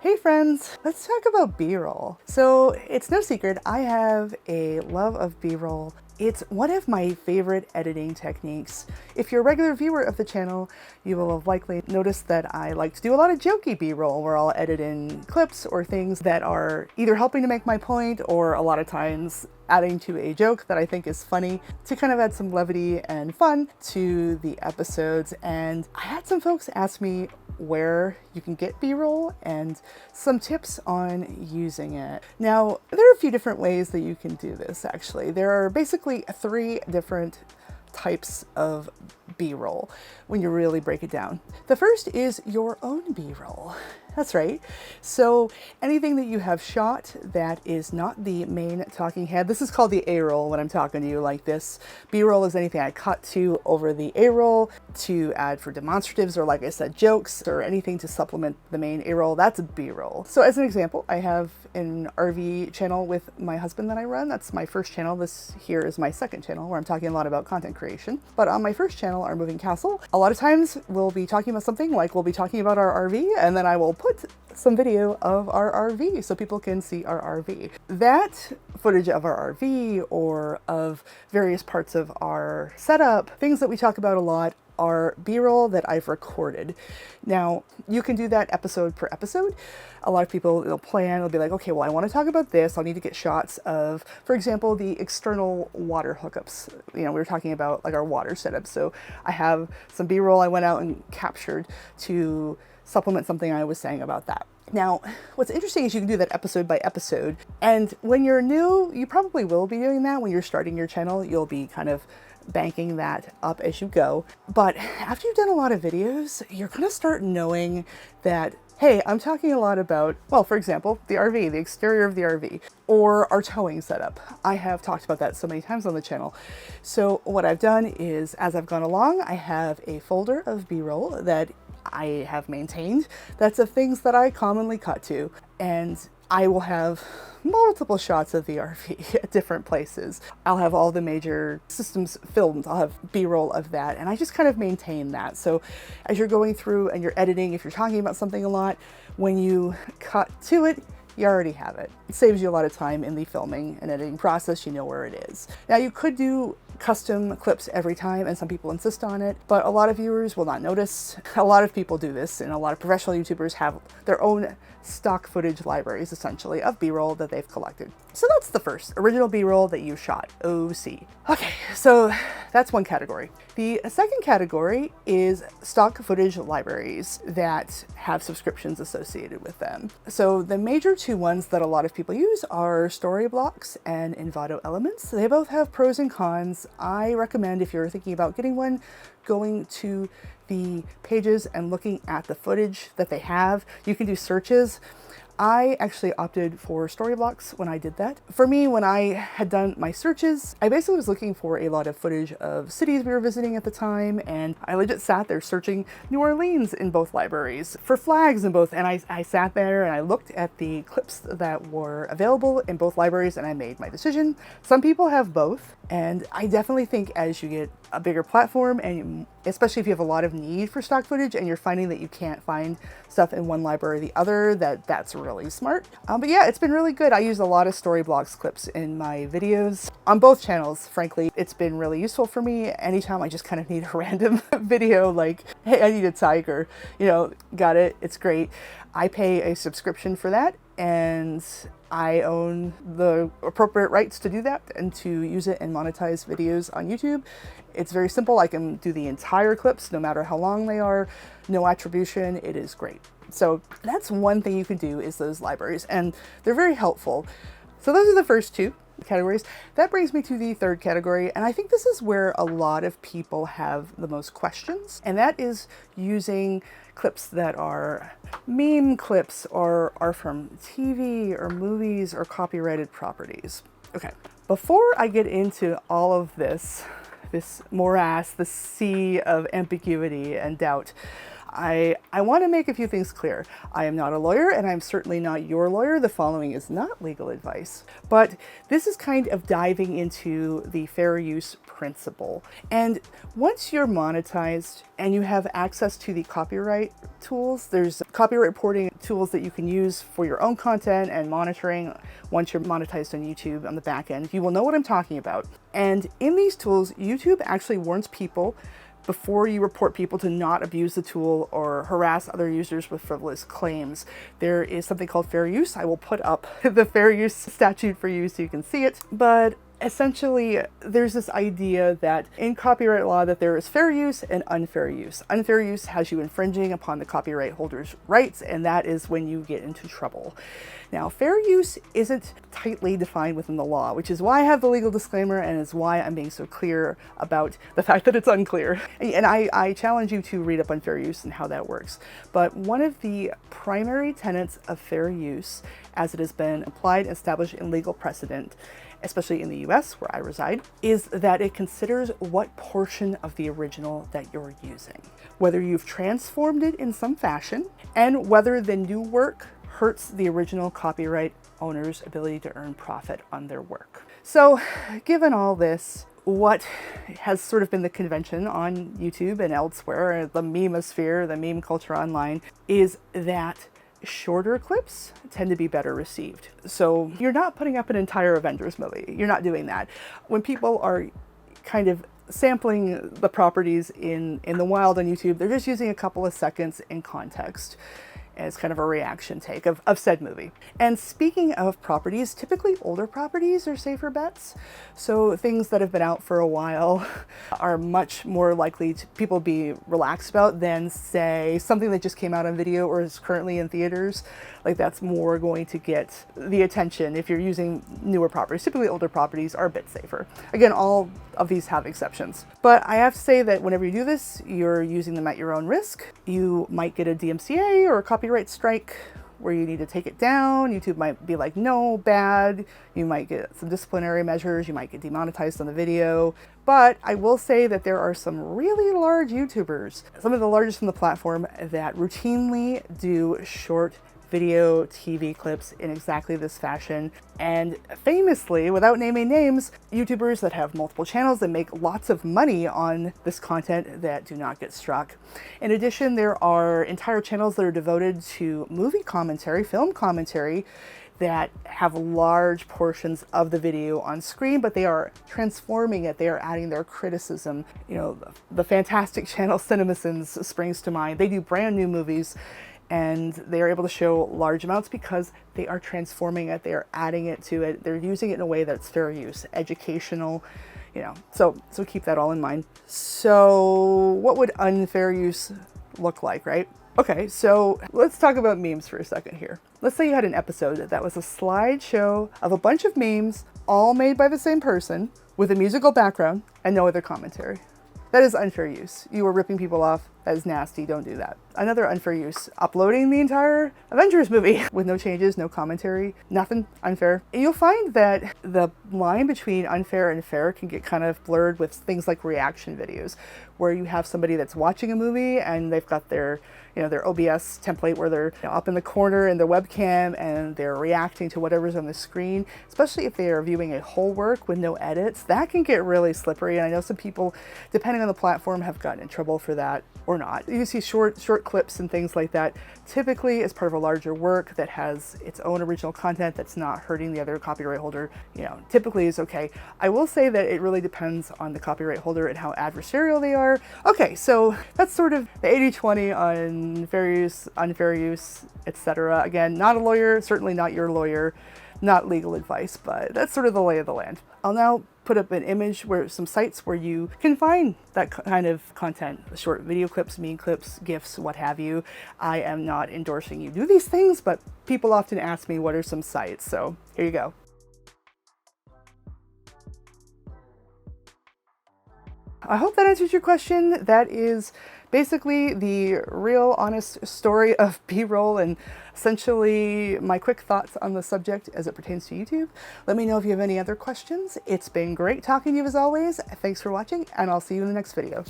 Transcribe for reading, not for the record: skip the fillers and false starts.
Hey friends, let's talk about B-roll. So it's no secret, I have a love of B-roll. It's one of my favorite editing techniques. If you're a regular viewer of the channel, you will have likely noticed that I like to do a lot of jokey B-roll where I'll edit in clips or things that are either helping to make my point or a lot of times adding to a joke that I think is funny to kind of add some levity and fun to the episodes. And I had some folks ask me where you can get B-roll and some tips on using it. Now, there are a few different ways that you can do this actually. There are basically 3 different types of B-roll when you really break it down. The first is your own B-roll. That's right. So anything that you have shot that is not the main talking head, this is called the A-roll when I'm talking to you like this. B-roll is anything I cut to over the A-roll to add for demonstratives or, like I said, jokes or anything to supplement the main A-roll. That's a B-roll. So as an example, I have an RV channel with my husband that I run. That's my first channel. This here is my second channel where I'm talking a lot about content creation. But on my first channel, Our Moving Castle, a lot of times we'll be talking about something like we'll be talking about our RV, and then I will put some video of our RV so people can see our RV. That footage of our RV or of various parts of our setup, things that we talk about a lot, are B-roll that I've recorded. Now, you can do that episode per episode. A lot of people will plan, they'll be like, okay, well, I want to talk about this. I'll need to get shots of, for example, the external water hookups. You know, we were talking about like our water setup. So I have some B-roll I went out and captured to supplement something I was saying about that. Now, what's interesting is you can do that episode by episode. And when you're new, you probably will be doing that. When you're starting your channel, you'll be kind of banking that up as you go. But after you've done a lot of videos, you're gonna start knowing that, hey, I'm talking a lot about, well, for example, the RV, the exterior of the RV, or our towing setup. I have talked about that so many times on the channel. So what I've done is, as I've gone along, I have a folder of B-roll that I have maintained. That's of things that I commonly cut to. And I will have multiple shots of the RV at different places. I'll have all the major systems filmed. I'll have B-roll of that. And I just kind of maintain that. So as you're going through and you're editing, if you're talking about something a lot, when you cut to it, you already have it. It saves you a lot of time in the filming and editing process. You know where it is. Now you could do custom clips every time, and some people insist on it, but a lot of viewers will not notice. A lot of people do this, and a lot of professional YouTubers have their own stock footage libraries, essentially, of B-roll that they've collected. So that's the first, original B-roll that you shot, OC. Okay, so that's one category. The second category is stock footage libraries that have subscriptions associated with them. So the major 2 ones that a lot of people use are Storyblocks and Envato Elements. They both have pros and cons. I recommend, if you're thinking about getting one, going to the pages and looking at the footage that they have. You can do searches. I actually opted for Storyblocks when I did that. For me, when I had done my searches, I basically was looking for a lot of footage of cities we were visiting at the time, and I legit sat there searching New Orleans in both libraries for flags in both, and I sat there and I looked at the clips that were available in both libraries and I made my decision. Some people have both, and I definitely think as you get a bigger platform, and especially if you have a lot of need for stock footage and you're finding that you can't find stuff in one library or the other, that's really smart. But yeah, it's been really good. I use a lot of Storyblocks clips in my videos on both channels. Frankly, it's been really useful for me. Anytime I just kind of need a random video like, hey, I need a tiger, you know, got it, it's great. I pay a subscription for that, and I own the appropriate rights to do that and to use it and monetize videos on YouTube. It's very simple. I can do the entire clips, no matter how long they are, no attribution. It is great. So that's one thing you can do, is those libraries, and they're very helpful. So those are the first 2 categories. That brings me to the third category, and I think this is where a lot of people have the most questions, and that is using clips that are meme clips or are from TV or movies or copyrighted properties. Okay, before I get into all of this morass, the sea of ambiguity and doubt, I want to make a few things clear. I am not a lawyer, and I'm certainly not your lawyer. The following is not legal advice, but this is kind of diving into the fair use principle. And once you're monetized and you have access to the copyright tools, there's copyright reporting tools that you can use for your own content and monitoring. Once you're monetized on YouTube on the back end, you will know what I'm talking about. And in these tools, YouTube actually warns people before you report people to not abuse the tool or harass other users with frivolous claims. There is something called fair use. I will put up the fair use statute for you so you can see it. But essentially, there's this idea that in copyright law that there is fair use and unfair use. Unfair use has you infringing upon the copyright holder's rights, and that is when you get into trouble. Now, fair use isn't tightly defined within the law, which is why I have the legal disclaimer and is why I'm being so clear about the fact that it's unclear. And I challenge you to read up on fair use and how that works. But one of the primary tenets of fair use, as it has been applied and established in legal precedent, especially in the US where I reside, is that it considers what portion of the original that you're using, whether you've transformed it in some fashion, and whether the new work hurts the original copyright owner's ability to earn profit on their work. So, given all this, what has sort of been the convention on YouTube and elsewhere, the memosphere, the meme culture online, is that shorter clips tend to be better received. So you're not putting up an entire Avengers movie. You're not doing that. When people are kind of sampling the properties in the wild on YouTube, they're just using a couple of seconds in context as kind of a reaction take of said movie. And speaking of properties, typically older properties are safer bets. So things that have been out for a while are much more likely to people be relaxed about than, say, something that just came out on video or is currently in theaters. Like, that's more going to get the attention if you're using newer properties. Typically older properties are a bit safer. Again, all of these have exceptions. But I have to say that whenever you do this, you're using them at your own risk. You might get a DMCA or a copyright strike where you need to take it down. YouTube might be like, no, bad. You might get some disciplinary measures. You might get demonetized on the video. But I will say that there are some really large YouTubers, some of the largest on the platform, that routinely do short video TV clips in exactly this fashion. And famously, without naming names, YouTubers that have multiple channels that make lots of money on this content that do not get struck. In addition, there are entire channels that are devoted to movie commentary, film commentary, that have large portions of the video on screen, but they are transforming it. They are adding their criticism. You know, the fantastic channel CinemaSins springs to mind. They do brand new movies, and they are able to show large amounts because they are transforming it, they are adding it to it, they're using it in a way that's fair use, educational, you know, so keep that all in mind. So what would unfair use look like, right? Okay, so let's talk about memes for a second here. Let's say you had an episode that was a slideshow of a bunch of memes, all made by the same person, with a musical background and no other commentary. That is unfair use. You are ripping people off. That is nasty. Don't do that. Another unfair use, uploading the entire Avengers movie with no changes, no commentary, nothing. Unfair. And you'll find that the line between unfair and fair can get kind of blurred with things like reaction videos, where you have somebody that's watching a movie and they've got their, you know, their OBS template where they're, you know, up in the corner in their webcam and they're reacting to whatever's on the screen, especially if they are viewing a whole work with no edits. That can get really slippery, and I know some people, depending on the platform, have gotten in trouble for that or not. You see short clips and things like that, typically as part of a larger work that has its own original content that's not hurting the other copyright holder, you know, typically is okay. I will say that it really depends on the copyright holder and how adversarial they are. Okay, so that's sort of the 80-20 on fair use, unfair use, etc. Again, not a lawyer, certainly not your lawyer, not legal advice, but that's sort of the lay of the land. I'll now put up an image where some sites where you can find that kind of content, short video clips, meme clips, GIFs, what have you. I am not endorsing you do these things, but people often ask me what are some sites, so here you go. I hope that answers your question. That is basically the real honest story of B-roll and essentially my quick thoughts on the subject as it pertains to YouTube. Let me know if you have any other questions. It's been great talking to you as always. Thanks for watching, and I'll see you in the next video.